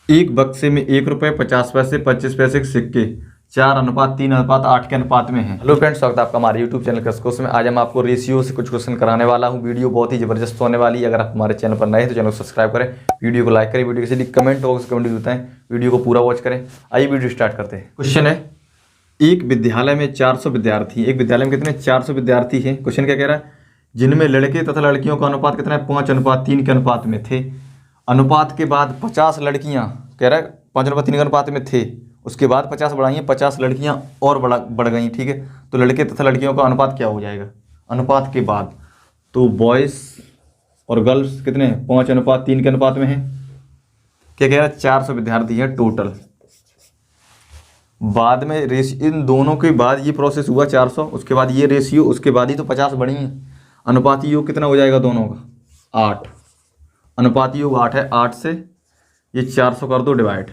एक बक्से में 1 रुपये 50 पैसे 25 पैसे के सिक्के 4:3:8 के अनुपात में हैं। हेलो फ्रेंड्स, स्वागत है आपका हमारे यूट्यूब चैनल कृषि कोर्स में। आज हम आपको रेशियो से कुछ क्वेश्चन कराने वाला हूं। वीडियो बहुत ही जबरदस्त होने वाली है। अगर आप हमारे चैनल पर नए हैं तो चैनल को सब्सक्राइब करें, वीडियो को लाइक करें, वीडियो के नीचे कमेंट बॉक्स कमेंट बताएं, वीडियो को पूरा वॉच करें। आइए वीडियो स्टार्ट करते हैं। क्वेश्चन है, एक विद्यालय में 400 विद्यार्थी, एक विद्यालय में कितने 400 विद्यार्थी हैं। क्वेश्चन क्या कह रहा है, जिनमें लड़के तथा लड़कियों का अनुपात कितना है 5:3 के अनुपात में थे। अनुपात के बाद 50 लड़कियां, कह रहा है 5:3 के अनुपात में थे, उसके बाद 50 बढ़ाई हैं, 50 लड़कियां और बढ़ गई। ठीक है, तो लड़के तथा लड़कियों का अनुपात क्या हो जाएगा अनुपात के बाद, तो बॉयज़ और गर्ल्स कितने 5:3 के अनुपात में हैं। क्या कह रहा है, 400 विद्यार्थी हैं टोटल। बाद में इन दोनों के बाद ये प्रोसेस हुआ 400, उसके बाद ये रेशियो, उसके बाद ही तो 50 बढ़ी हैं। अनुपाती योग कितना हो जाएगा दोनों का 8। अनुपाती योग 8 है। 8 से ये 400 कर दो डिवाइड,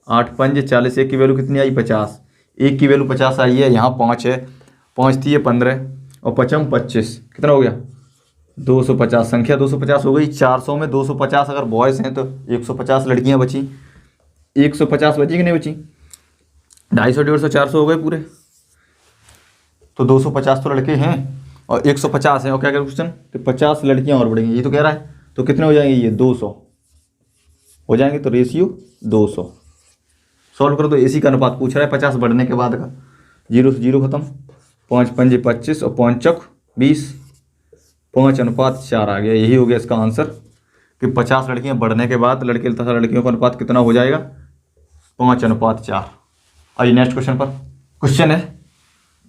8 पंजे 40, एक की वैल्यू कितनी आई 50, एक की वैल्यू 50 आई है। यहाँ 5 है, 5 थी ये 15 और 5 25, कितना हो गया 250। संख्या 250 हो गई। 400 में 250 अगर बॉयज़ हैं तो 150 लड़कियाँ बची। 150 बची कि नहीं बची, 250 150 400 हो गए पूरे। तो 250 तो लड़के हैं और 150 हैं, और क्या करें क्वेश्चन, तो 50 लड़कियां और बढ़ेंगी, ये तो कह रहा है। तो कितने हो जाएंगे, ये 200 हो जाएंगे। तो रेशियो 200 सॉल्व करो तो एसी का अनुपात पूछ रहा है 50 बढ़ने के बाद का। 0 से 0 खत्म, 5 पंजे 25 और 5 चौक 20, 5:4 आ गया। यही हो गया इसका आंसर कि 50 लड़कियां बढ़ने के बाद लड़के तथा लड़कियों का अनुपात कितना हो जाएगा 5:4। आइए नेक्स्ट क्वेश्चन पर। क्वेश्चन है,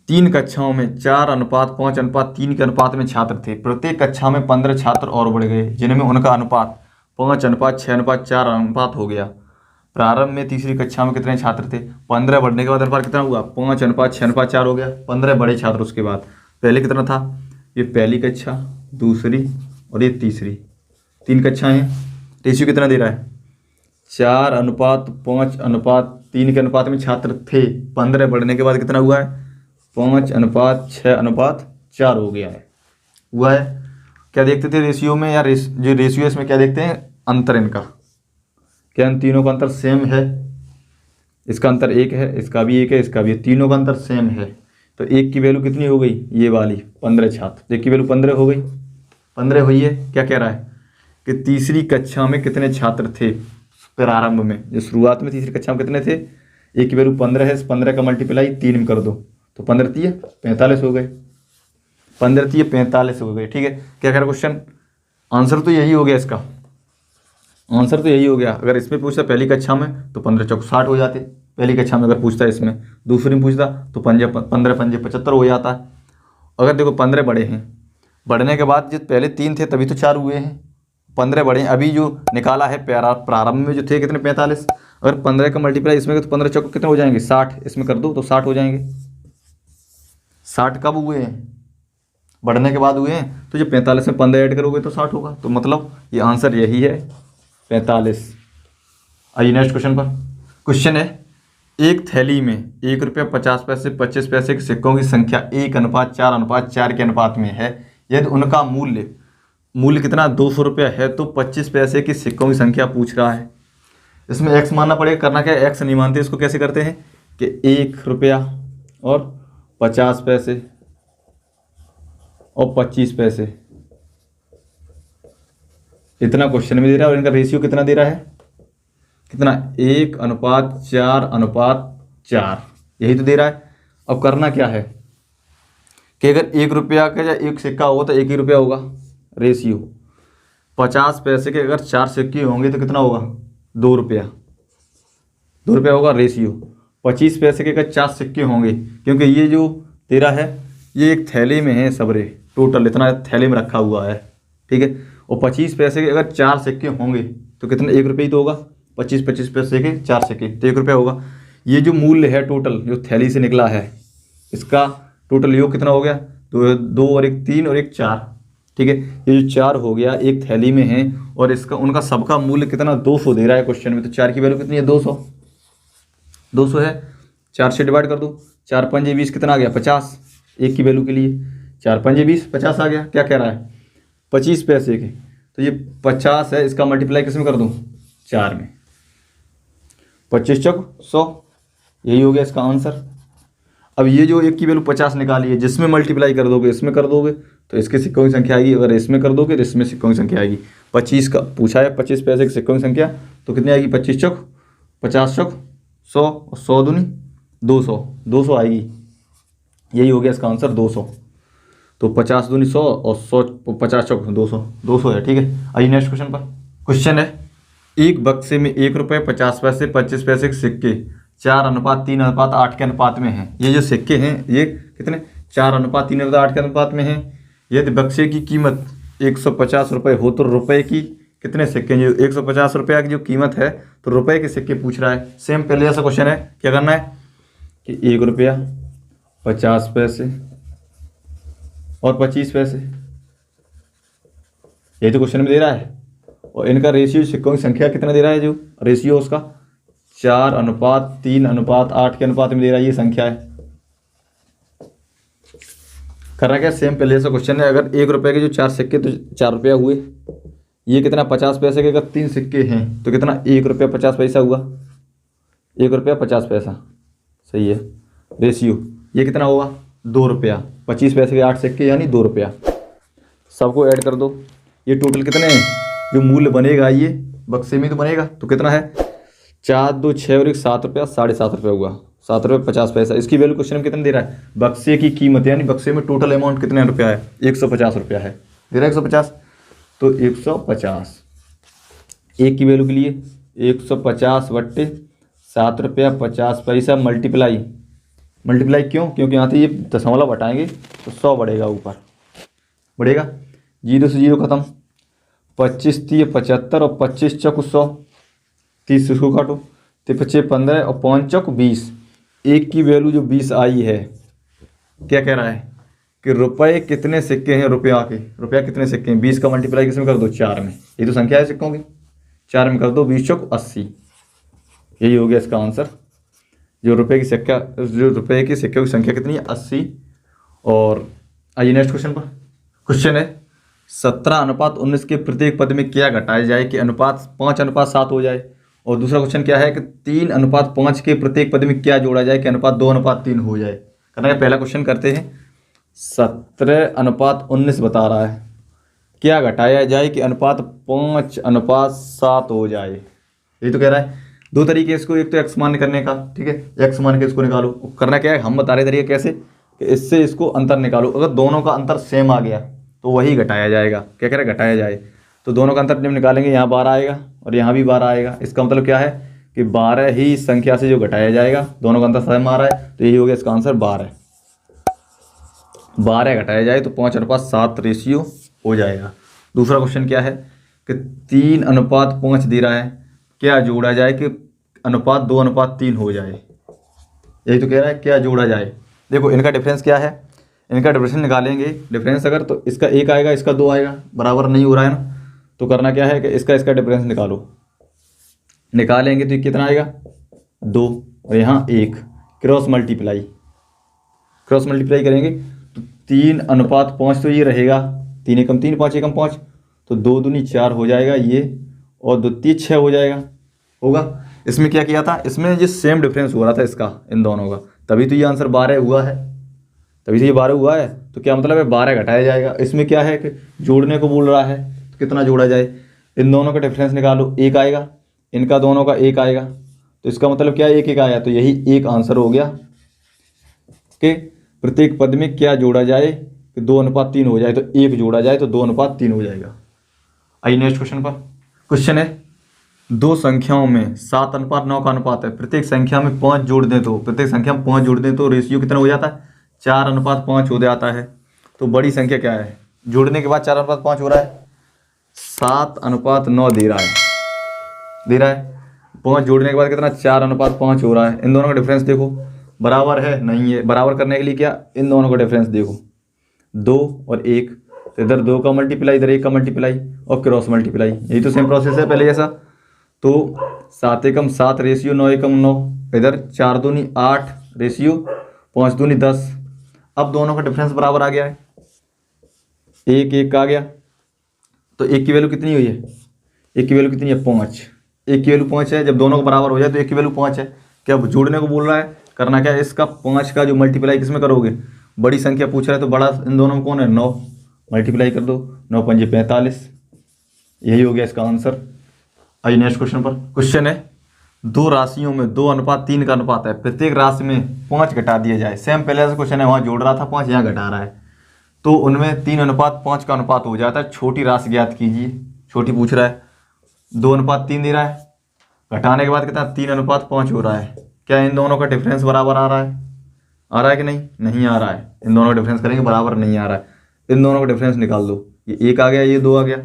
3 कक्षाओं में 4:5:3 के अनुपात में छात्र थे। प्रत्येक कक्षा में 15 छात्र और बढ़ गए, जिनमें उनका अनुपात 5:6:4 अनुपात हो गया। प्रारंभ में तीसरी कक्षा में कितने छात्र थे। 15 बढ़ने के बाद अनुपात कितना हुआ 5:6:4 हो गया। 15 बड़े छात्र उसके बाद। पहले कितना था, ये पहली कक्षा, दूसरी और ये तीसरी, 3 कक्षाएँ हैं। रेशियो कितना दे रहा है 4:5:3 के अनुपात में छात्र थे। 15 बढ़ने के बाद कितना हुआ है 5:6:4 हो गया है, हुआ है। क्या देखते थे रेशियो में, या जो रेशियो इसमें क्या देखते हैं, अंतर इनका। क्या इन तीनों का अंतर सेम है, इसका अंतर 1 है, इसका भी 1 है, इसका भी, तीनों का अंतर सेम है। तो 1 की वैल्यू कितनी हो गई, ये वाली 15 छात्र, 1 की वैल्यू 15 हो गई, 15 हुई है। क्या कह रहा है कि तीसरी कक्षा में कितने छात्र थे प्रारंभ में, जो शुरुआत में तीसरी कक्षा में कितने थे। 1 की वैल्यू 15 है, 15 का मल्टीप्लाई 3 में कर दो तो 15 45 हो गए, 15 45 हो गए। ठीक है, क्या कह रहा क्वेश्चन, आंसर तो यही हो गया इसका, आंसर तो यही हो गया। अगर इसमें पूछता पहली कक्षा में तो 15 चौक 60 हो जाते, पहली कक्षा में। अगर पूछता इसमें दूसरी में पूछता तो 15 पंजे 75 हो जाता है। अगर देखो 15 बड़े हैं, बढ़ने के बाद जो पहले 3 थे तभी तो 4 हुए हैं, 15 बड़े हैं। अभी जो निकाला है प्रारंभ में जो थे कितने 45, अगर 15 का मल्टीप्लाई इसमें तो 15 चौक कितने हो जाएंगे 60, इसमें कर दो तो 60 हो जाएंगे। 60 कब हुए हैं, बढ़ने के बाद हुए हैं। तो जो 45 में 15 ऐड करोगे तो 60 होगा। तो मतलब ये आंसर यही है 45। आइए नेक्स्ट क्वेश्चन पर। क्वेश्चन है, एक थैली में 1 रुपये 50 पैसे 25 पैसे के सिक्कों की संख्या 1:4:4 के अनुपात में है। यदि उनका मूल्य कितना 200 रुपया है, तो 25 पैसे के सिक्कों की संख्या पूछ रहा है। इसमें एक्स मानना पड़ेगा। करना क्या है, एक्स नहीं मानते, इसको कैसे करते हैं कि 1 रुपया और 50 पैसे और 25 पैसे, इतना क्वेश्चन में दे रहा है। और इनका रेशियो कितना दे रहा है, कितना 1:4:4, यही तो दे रहा है। अब करना क्या है कि अगर 1 रुपया का या 1 सिक्का होगा तो 1 ही रुपया होगा रेशियो। 50 पैसे के अगर 4 सिक्के होंगे तो कितना होगा 2 रुपया, 2 रुपया होगा रेशियो। 25 पैसे के अगर 4 सिक्के होंगे, क्योंकि ये जो तेरा है ये एक थैले में है सबरे, टोटल इतना थैले में रखा हुआ है। ठीक है, और 25 पैसे के अगर 4 सिक्के होंगे तो कितना 1 रुपये ही तो होगा। 25 पैसे के 4 सिक्के तो 1 रुपया होगा। ये जो मूल्य है टोटल जो थैली से निकला है, इसका टोटल योग कितना हो गया, तो 2 और 1 3 और 1 4। ठीक है, ये जो 4 हो गया एक थैली में है, और इसका उनका सबका मूल्य कितना 200 दे रहा है क्वेश्चन में। तो 4 की वैल्यू कितनी है 200, 200 है। 4 से डिवाइड कर दो, 4 पंजे 20, कितना आ गया 50, 1 की वैल्यू के लिए 4 पंजे 20 50 आ गया। क्या कह रहा है 25 पैसे के, तो ये 50 है, इसका मल्टीप्लाई किस में कर दूँ 4 में। 25 चौक 100, यही हो गया इसका आंसर। अब ये जो एक की वैल्यू 50 निकाली है, जिसमें मल्टीप्लाई कर दोगे इसमें कर दोगे तो इसके सिक्कों की संख्या आएगी, अगर इसमें कर दोगे तो इसमें सिक्कों की संख्या आएगी। 25 का पूछा है, 25 पैसे के सिक्कों की संख्या, तो कितनी आएगी? 25 चौक 50 चौक 100 और 100 दूनी 200, 200 आएगी। यही हो गया इसका आंसर 200। तो 50 दूनी 100 और 100 50 चौक 200, 200 है। ठीक है, आइए नेक्स्ट क्वेश्चन पर। क्वेश्चन है, एक बक्से में 1 रुपये 50 पैसे 25 पैसे के सिक्के 4:3:8 के अनुपात में हैं। ये जो सिक्के हैं ये कितने? 4:3:8 के अनुपात में हैं। यदि बक्से की कीमत 150 रुपये हो तो रुपए की कितने सिक्के? जो 150 रुपये की जो कीमत है तो रुपए के सिक्के पूछ रहा है। सेम पहले जैसा क्वेश्चन है, क्या करना है कि 1 रुपया 50 पैसे और 25 पैसे, यही तो क्वेश्चन में दे रहा है। और इनका रेशियो, सिक्कों की संख्या कितना दे रहा है, जो रेशियो उसका 4:3:8 के अनुपात में दे रहा है, ये संख्या है। करना क्या? सेम पहले जैसा क्वेश्चन है। अगर 1 रुपये के जो 4 सिक्के तो 4 रुपया हुए, ये कितना 50 पैसे के अगर 3 सिक्के हैं तो कितना? 1 रुपया 50 पैसा हुआ, 1 रुपया 50 पैसा, सही है। रेशियो ये कितना होगा? 2 रुपया। 25 पैसे के 8 सिक्के यानी 2 रुपया। सबको ऐड कर दो, ये टोटल कितने हैं? जो मूल्य बनेगा ये बक्से में तो बनेगा, तो कितना है? 4 2 6 और 1 7 रुपया, 7.5 रुपया हुआ, 7 रुपये 50 पैसा। इसकी वैल्यू क्वेश्चन में कितना दे रहा है? बक्से की कीमत यानी बक्से में टोटल अमाउंट कितने रुपया है? 150 रुपया है, दे रहा है 150। तो 150 एक की वैल्यू के लिए 150 बट्टे 7 रुपया 50 पैसा मल्टीप्लाई क्यों? क्योंकि यहाँ से ये दशमलव हटाएंगे तो 100 बढ़ेगा, ऊपर बढ़ेगा। 0 से 0 खत्म, 25 3 75 और 25 चौक 100, 30 से उसको काटो, 5 15 और 5 चौक 20। एक की वैल्यू जो 20 आई है, क्या कह रहा है कि रुपए कितने सिक्के हैं? रुपया कितने सिक्के हैं? 20 का मल्टीप्लाई किसमें कर दो? 4 में। ये तो संख्या है सिक्कों की, 4 में कर दो, 20 चौक 80। यही हो गया इसका आंसर। जो रुपए की सिक्कों की संख्या कितनी है? 80। और आइए नेक्स्ट क्वेश्चन पर। क्वेश्चन है, 17:19 के प्रत्येक पद में क्या घटाया जाए कि अनुपात 5:7 हो जाए। और दूसरा क्वेश्चन क्या है कि 3:5 के प्रत्येक पद में क्या जोड़ा जाए कि अनुपात 2:3 हो जाए। करना है, पहला क्वेश्चन करते हैं। 17:19 बता रहा है, क्या घटाया जाए कि अनुपात 5:7 हो जाए। यही तो कह रहा है। दो तरीके इसको, एक तो एक्स मान करने का, ठीक है, एक्स मान के इसको निकालो। करना क्या है, हम बता रहे तरीके कैसे कि इससे इसको अंतर निकालो। अगर दोनों का अंतर सेम आ गया तो वही घटाया जाएगा। क्या कह रहा है? घटाया जाए। तो दोनों का अंतर जब निकालेंगे, यहाँ 12 आएगा और यहाँ भी 12 आएगा। इसका मतलब क्या है कि 12 ही संख्या से जो घटाया जाएगा, दोनों का अंतर सेम आ रहा है, तो यही हो गया इसका आंसर 12। 12 घटाया जाए तो 5:7 रेशियो हो जाएगा। दूसरा क्वेश्चन क्या है कि 3:5 दे रहा है, क्या जोड़ा जाए कि अनुपात 2:3 हो जाए। यही तो कह रहा है, क्या जोड़ा जाए। देखो इनका डिफरेंस क्या है, इनका डिफरेंस निकालेंगे। डिफरेंस अगर तो इसका 1 आएगा, इसका 2 आएगा, बराबर नहीं हो रहा है ना। तो करना क्या है कि इसका डिफरेंस निकालो। निकालेंगे तो कितना आएगा? 2 और यहाँ 1, क्रॉस मल्टीप्लाई करेंगे तो 3:5 तो ये रहेगा, 3 एकम 3 5 एकम 5, तो 2 दूनी 4 हो जाएगा ये, और 2 3 6 हो जाएगा, होगा। इसमें क्या किया था, इसमें जो सेम डिफरेंस हो रहा था इसका, इन दोनों का, तभी तो ये आंसर 12 हुआ है। तभी से ये 12 हुआ है। तो क्या मतलब है, 12 घटाया जाएगा। इसमें क्या है कि जोड़ने को बोल रहा है, तो कितना जोड़ा जाए। इन दोनों का डिफरेंस निकालो, 1 आएगा, इनका दोनों का 1 आएगा, तो इसका मतलब क्या, 1 1 आया, तो यही एक आंसर हो गया कि प्रत्येक पद में क्या जोड़ा जाए कि 2:3 हो जाए। तो 1 जोड़ा जाए तो 2:3 हो जाएगा। आइए नेक्स्ट क्वेश्चन पर। क्वेश्चन है, 2 संख्याओं में 7:9 का अनुपात है। प्रत्येक संख्या में 5 जोड़ दें तो रेशियो कितना हो जाता है? 4:5 हो जाता है। तो बड़ी संख्या क्या है, जोड़ने के बाद 4:5 हो रहा है, 7:9 दे रहा है। 5 जोड़ने के बाद कितना, 4:5 हो रहा है। इन दोनों का डिफरेंस देखो, बराबर है नहीं है। बराबर करने के लिए क्या, इन दोनों का डिफरेंस देखो, 2 और 1, तो इधर 2 का मल्टीप्लाई, इधर 1 का मल्टीप्लाई और क्रॉस मल्टीप्लाई। यही तो सेम प्रोसेस है पहले जैसा। तो 7 एकम 7 रेशियो 9 एकम 9, इधर 4 दूनी 8 रेशियो 5 दूनी 10। अब दोनों का डिफरेंस बराबर आ गया है, 1 1 आ गया। तो 1 की वैल्यू कितनी हुई है, 1 की वैल्यू कितनी है, 5। एक की वैल्यू 5 है, जब दोनों को बराबर हो जाए तो एक की वैल्यू 5 है। क्या अब जोड़ने को बोल रहा है, करना क्या है, इसका 5 का जो मल्टीप्लाई किस में करोगे, बड़ी संख्या पूछ रहा है तो बड़ा इन दोनों में कौन है, 9, मल्टीप्लाई कर दो, 9 पंजे 45, यही हो गया इसका आंसर। आइए नेक्स्ट क्वेश्चन पर। क्वेश्चन है दो राशियों में 2:3 का अनुपात है, प्रत्येक राशि में 5 घटा दिया जाए। सेम पहले से क्वेश्चन है, वहाँ जोड़ रहा था 5, यहाँ घटा रहा है, तो उनमें 3:5 का अनुपात हो जाता है। छोटी राशि ज्ञात कीजिए। छोटी पूछ रहा है, 2:3 दे रहा है, घटाने के बाद कितना 3:5 हो रहा है। क्या इन दोनों का डिफरेंस बराबर आ रहा है, आ रहा है कि नहीं, नहीं आ रहा है। इन दोनों का डिफरेंस करेंगे, बराबर नहीं आ रहा है। इन दोनों का डिफरेंस निकाल दो, ये 1 आ गया, ये 2 आ गया,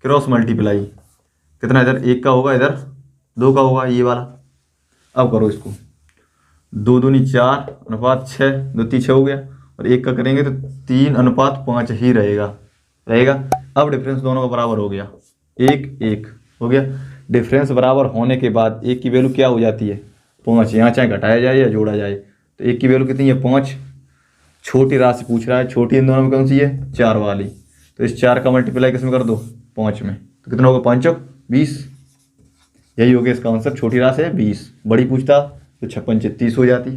क्रॉस मल्टीप्लाई कितना, इधर 1 का होगा, इधर 2 का होगा, ये वाला। अब करो इसको, 2 दूनी 4 अनुपात 6, 2 3 6 हो गया, और 1 का करेंगे तो 3:5 ही रहेगा। अब डिफरेंस दोनों का बराबर हो गया, 1 1 हो गया। डिफरेंस बराबर होने के बाद 1 की वैल्यू क्या हो जाती है, 5। यहाँ चाहे घटाया जाए या जोड़ा जाए, तो 1 की वैल्यू कितनी है, 5। छोटी राशि पूछ रहा है, छोटी इन दोनों में कौन सी है, 4 वाली, तो इस 4 का मल्टीप्लाई किस में कर दो, 5 में, तो कितना होगा, 5 चौक 20। यही हो गया इसका आंसर, छोटी राशि है 20, बड़ी पूछता तो 56 36 हो जाती।